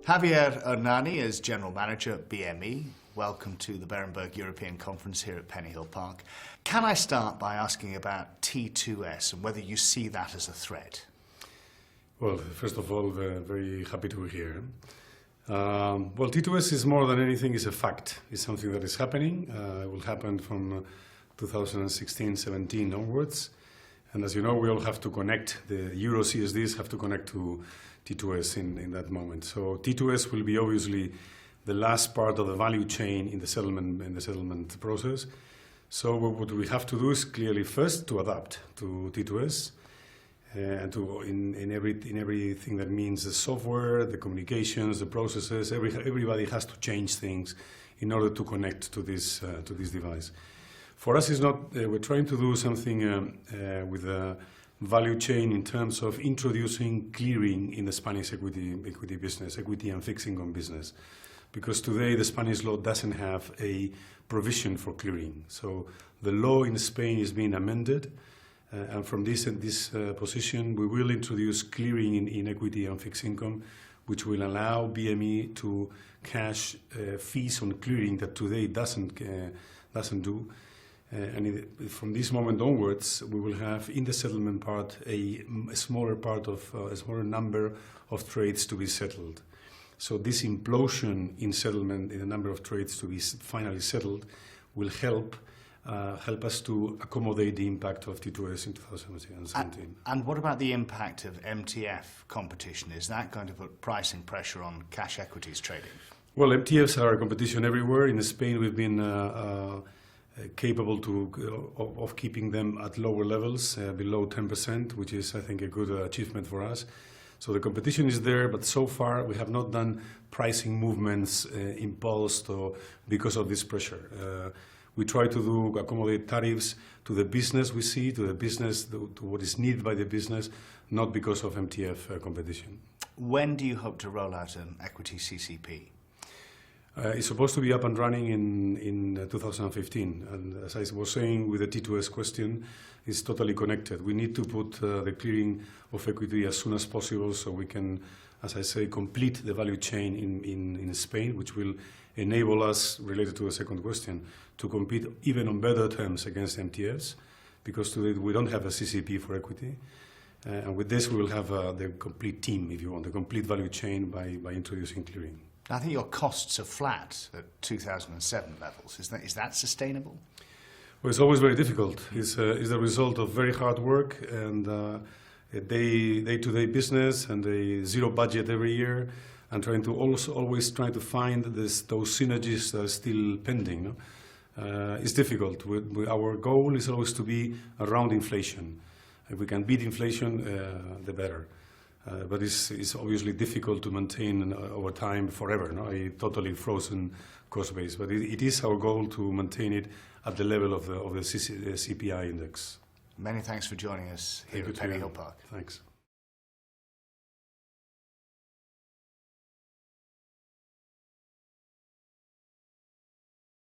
Javier Hernani is General Manager at BME. Welcome to the Berenberg European Conference here at Penny Hill Park. Can I start by asking about T2S and whether you see that as a threat? Well, first of all, very happy to be here. Well, T2S is more than anything is a fact. It's something that is happening. It will happen from 2016-17 onwards. And as you know, we all have to connect. The Euro CSDs have to connect to T2S in that moment. So T2S will be obviously the last part of the value chain in the settlement process. So what we have to do is clearly first to adapt to T2S and to in everything that means the software, the communications, the processes. Everybody has to change things in order to connect to this device. For us, it's not. We're trying to do something with the value chain in terms of introducing clearing in the Spanish equity business, equity and fixed income business, because today the Spanish law doesn't have a provision for clearing. So the law in Spain is being amended, and from this position, we will introduce clearing in equity and fixed income, which will allow BME to cash fees on clearing that today doesn't do. And from this moment onwards, we will have in the settlement part a smaller number of trades to be settled. So this implosion in settlement, in the number of trades to be finally settled, will help us to accommodate the impact of T2S in 2017. And what about the impact of MTF competition? Is that going to put pricing pressure on cash equities trading? Well, MTFs are a competition everywhere. In Spain, we've been capable of keeping them at lower levels, below 10%, which is, I think, a good achievement for us. So the competition is there, but so far we have not done pricing movements imposed or because of this pressure. We try to accommodate tariffs to the business we see, to the business, to what is needed by the business, not because of MTF competition. When do you hope to roll out an equity CCP? It's supposed to be up and running in 2015, and as I was saying with the T2S question, it's totally connected. We need to put the clearing of equity as soon as possible so we can, as I say, complete the value chain in Spain, which will enable us, related to the second question, to compete even on better terms against MTFs, because today we don't have a CCP for equity. And with this we will have the complete team, if you want, the complete value chain by introducing clearing. I think your costs are flat at 2007 levels. Is that sustainable? Well, it's always very difficult. It's a result of very hard work and a day-to-day business and a zero budget every year, and always trying to find those synergies that are still pending. It's difficult. Our goal is always to be around inflation. If we can beat inflation, the better. But it's obviously difficult to maintain over time forever, a totally frozen cost base. But it is our goal to maintain it at the level of the CPI index. Many thanks for joining us here at Penny Hill Park. Thanks.